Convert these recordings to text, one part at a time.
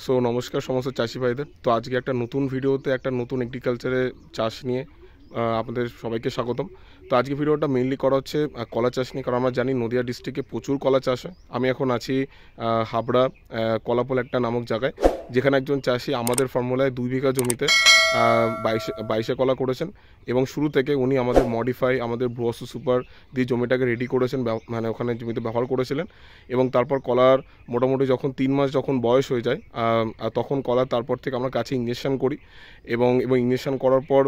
So নমস্কার সমস্ত চাষি ভাইদের। তো আজকে একটা নতুন ভিডিওতে একটা নতুন এগ্রিকালচারে চাষ নিয়ে আপনাদের সবাইকে স্বাগতম। তো আজকে ভিডিওটা মেইনলি করা হচ্ছে কলা চাষ নিয়ে, কারণ আমরা জানি নদিয়া ডিস্ট্রিক্টে প্রচুর কলা চাষ হয়। আমি এখন আছি হাবড়া কলাপোল একটা নামক জায়গায়, যেখানে একজন চাষি আমাদের ফর্মুলায় 2 বিঘা জমিতে 22 কলা করেছেন, এবং শুরু থেকে উনি আমাদের মডিফাই, আমাদের ব্রোসো সুপার দিয়ে জমিটাকে রেডি করেছেন, মানে ওখানে জমিতে ব্যবহার করেছিলেন। এবং তারপর কলার মোটামুটি যখন 3 মাস যখন বয়স হয়ে যায়, তখন কলা তারপর থেকে আমরা গাছে ইঞ্জেকশন করি, এবং ইঞ্জেকশন করার পর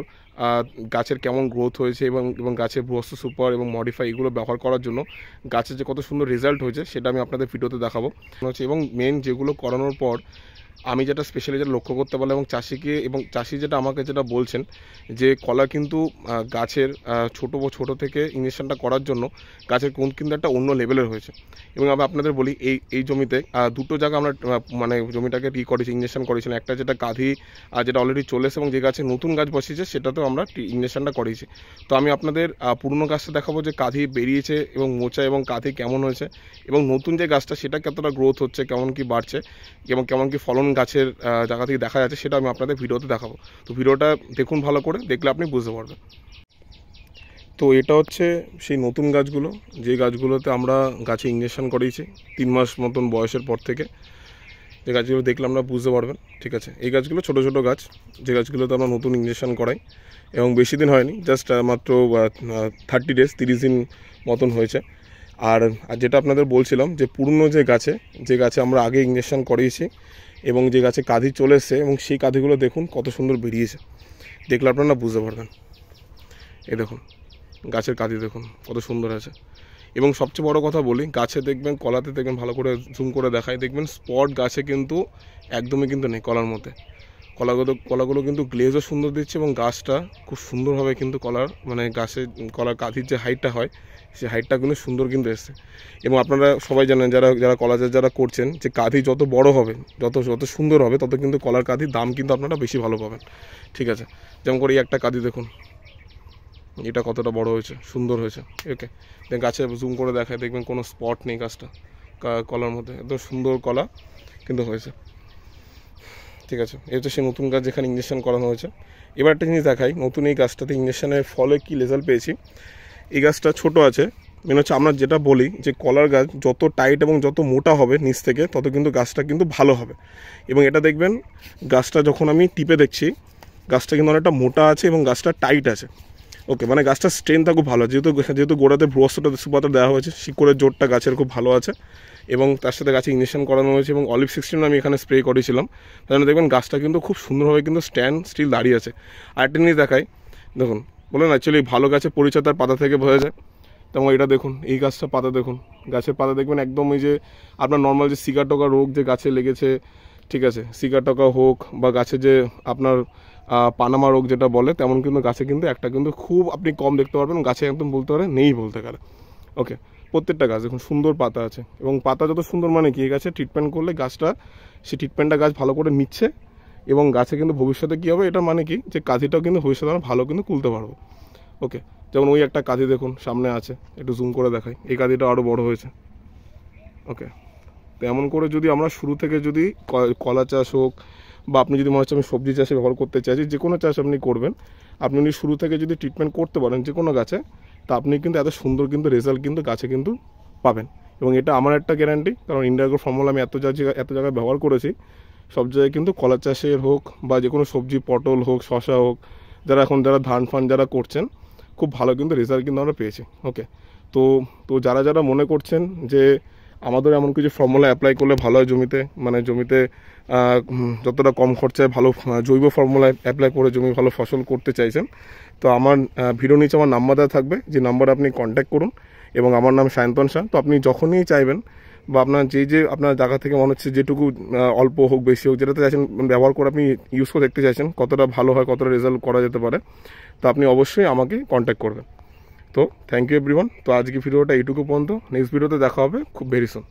গাছের কেমন গ্রোথ হয়েছে এবং গাছের ব্রোসো সুপার এবং মডিফাই এগুলো ব্যবহার করার জন্য গাছের যে কত সুন্দর রেজাল্ট হয়েছে সেটা আমি আপনাদের ভিডিওতে দেখাবো। এবং মেন যেগুলো করানোর পর আমি যেটা স্পেশালি যেটা লক্ষ্য করতে পারলাম, এবং চাষি যেটা আমাকে যেটা বলছেন, যে কলা কিন্তু গাছের ছোটো থেকে ইঞ্জেকশনটা করার জন্য গাছের কোন কিন্তু একটা অন্য লেভেলের হয়েছে। এবং আমি আপনাদের বলি, এই জমিতে দুটো জায়গা আমরা মানে জমিটাকে করেছি, ইঞ্জেকশন করেছিলাম। একটা যেটা কাঁধি যেটা অলরেডি চলেছে, এবং যে গাছে নতুন গাছ বসিয়েছে সেটাতেও আমরা ইঞ্জেকশনটা করিয়েছি। তো আমি আপনাদের পুরনো গাছটা দেখাবো যে কাঁধি বেরিয়েছে এবং মোচা এবং কাঁধি কেমন হয়েছে, এবং নতুন যে গাছটা সেটা কতটা গ্রোথ হচ্ছে, কেমন কি বাড়ছে এবং কেমন কি ফলন গাছের জায়গা থেকে দেখা যাচ্ছে, সেটা আমি আপনাদের ভিডিওতে দেখাবো। তো ভিডিওটা দেখুন, ভালো করে দেখলে আপনি বুঝতে পারবেন। তো এটা হচ্ছে সেই নতুন গাছগুলো, যে গাছগুলোতে আমরা গাছে ইঞ্জেকশন করিয়েছি 3 মাস মতন বয়সের পর থেকে। যে গাছগুলো দেখলে আমরা বুঝতে পারবেন, ঠিক আছে। এই গাছগুলো ছোটো ছোটো গাছ, যে গাছগুলোতে আমরা নতুন ইঞ্জেকশন করাই, এবং বেশি দিন হয়নি, জাস্ট মাত্র 30 ডেজ 30 দিন মতন হয়েছে। আর যেটা আপনাদের বলছিলাম, যে পুরনো যে গাছে আমরা আগে ইঞ্জেকশন করিয়েছি এবং যে গাছে কাঁধি চলে এসছে, এবং সেই কাঁধিগুলো দেখুন কত সুন্দর বেরিয়েছে, দেখলে আপনারা বুঝতে পারবেন। এই দেখুন গাছের কাঁধি দেখুন কত সুন্দর আছে। এবং সবচেয়ে বড় কথা বলি, গাছে দেখবেন, কলাতে দেখবেন, ভালো করে জুম করে দেখাই, দেখবেন স্পট গাছে কিন্তু একদমই কিন্তু নেই কলার মধ্যে। কলাগুলো কিন্তু গ্লেজও সুন্দর দিচ্ছে, এবং গাছটা খুব সুন্দরভাবে কিন্তু কলার কাঁধির যে হাইটটা হয়, সেই হাইটটা কিন্তু সুন্দর কিন্তু এসছে। এবং আপনারা সবাই জানেন, যারা কলা চাষ যারা করছেন, যে কাঁধি যত বড় হবে, যত সুন্দর হবে, তত কিন্তু কলার কাঁধির দাম কিন্তু আপনারা বেশি ভালো পাবেন, ঠিক আছে। যেমন করে এই একটা কাঁধি দেখুন, এটা কতটা বড় হয়েছে, সুন্দর হয়েছে। ওকে, গাছে জুম করে দেখায়, দেখবেন কোনো স্পট নেই গাছটা কলার মধ্যে, একদম সুন্দর কলা কিন্তু হয়েছে, ঠিক আছে। এই হচ্ছে সেই নতুন গাছ যেখানে ইঞ্জেকশন করানো হয়েছে। এবার একটা জিনিস দেখাই, নতুন এই গাছটাতে ইঞ্জেকশনের ফলে কী রেজাল্ট পেয়েছি। এই গাছটা ছোট আছে, মেন হচ্ছে আমরা যেটা বলি যে কলার গাছ যত টাইট এবং যত মোটা হবে নিচ থেকে, তত কিন্তু গাছটা কিন্তু ভালো হবে। এবং এটা দেখবেন, গাছটা যখন আমি টিপে দেখছি, গাছটা কিন্তু অনেকটা মোটা আছে এবং গাছটা টাইট আছে। ওকে, মানে গাছটার স্ট্রেংথটা খুব ভালো, যেহেতু গোড়াতে ব্রোসোটা সুপারটা দেওয়া হয়েছে, শিকড়ের জোরটা গাছের খুব ভালো আছে, এবং তার সাথে গাছে ইঞ্জেকশন করানো হয়েছে, এবং অলিভ 16 আমি এখানে স্প্রে করেছিলাম। তার জন্য দেখবেন গাছটা কিন্তু খুব সুন্দরভাবে কিন্তু স্টিল দাঁড়িয়ে আছে। আরেকটা জিনিস দেখাই, দেখুন, বলুন অ্যাকচুয়ালি ভালো গাছের পরিচয় তার পাতা থেকে বোঝা যায়। তেমন এটা দেখুন, এই গাছটা পাতা দেখুন, গাছের পাতা দেখবেন একদম ওই যে আপনার নর্মাল যে সিগাটোকা রোগ যে গাছে লেগেছে, ঠিক আছে, সিগাটোকা হোক বা গাছে যে আপনার পানামা রোগ যেটা বলে, তেমন কিন্তু গাছে কিন্তু একটা কিন্তু খুব আপনি কম দেখতে পারবেন, গাছে একদম বলতে পারে নেই বলতে গেলে। ওকে, প্রত্যেকটা গাছ দেখুন সুন্দর পাতা আছে, এবং পাতা যত সুন্দর মানে কি, এই গাছে ট্রিটমেন্ট করলে গাছটা সেই ট্রিটমেন্টটা গাছ ভালো করে নিচ্ছে, এবং গাছে কিন্তু ভবিষ্যতে কী হবে, এটা মানে কি, যে কাঁধিটাও কিন্তু ভবিষ্যতে আমরা ভালো কিন্তু তুলতে পারবো। ওকে, যেমন ওই একটা কাঁধি দেখুন সামনে আছে, একটু জুম করে দেখাই, এই কাঁধিটা আরও বড় হয়েছে। ওকে, তো এমন করে যদি আমরা শুরু থেকে যদি কলা চাষ হোক, বা আপনি যদি মনে হচ্ছে আমি সবজি চাষে ব্যবহার করতে চাইছি, যে কোনো চাষ আপনি করবেন, আপনি শুরু থেকে যদি ট্রিটমেন্ট করতে পারেন যে কোনো গাছে, তা আপনি কিন্তু এত সুন্দর কিন্তু রেজাল্ট কিন্তু গাছে কিন্তু পাবেন। এবং এটা আমার একটা গ্যারান্টি, কারণ ইন্ডিয়াগো ফর্মুলা আমি এত জায়গায় ব্যবহার করেছি, সব জায়গায় কিন্তু কলা চাষের হোক বা যে কোনো সবজি, পটল হোক, শশা হোক, যারা ধান ফান যারা করছেন, খুব ভালো কিন্তু রেজাল্ট কিন্তু আমরা পেয়েছি। ওকে, তো যারা মনে করছেন যে আমাদের এমন কিছু ফর্মুলা অ্যাপ্লাই করলে ভালো হয় জমিতে যতটা কম খরচায় ভালো জৈব ফর্মুলা অ্যাপ্লাই করে জমি ভালো ফসল করতে চাইছেন, তো আমার ভিডিও নিচে আমার নাম্বার দেওয়া থাকবে, যে নাম্বারে আপনি কন্ট্যাক্ট করুন। এবং আমার নাম সায়ন্তন শাহ। তো আপনি যখনই চাইবেন, বা আপনার যে আপনার জায়গা থেকে মনে হচ্ছে যেটুকু অল্প হোক বেশি হোক, যেটাতে চাইছেন ব্যবহার করে আপনি ইউজ করে দেখতে চাইছেন কতটা ভালো হয়, কতটা রেজাল্ট করা যেতে পারে, তো আপনি অবশ্যই আমাকে কন্ট্যাক্ট করবেন। তো থ্যাংক ইউ এভরিওয়ান। তো আজকে ভিডিওটা এইটুকু পর্যন্ত, নেক্সট ভিডিওতে দেখা হবে খুব ভেরি সুন।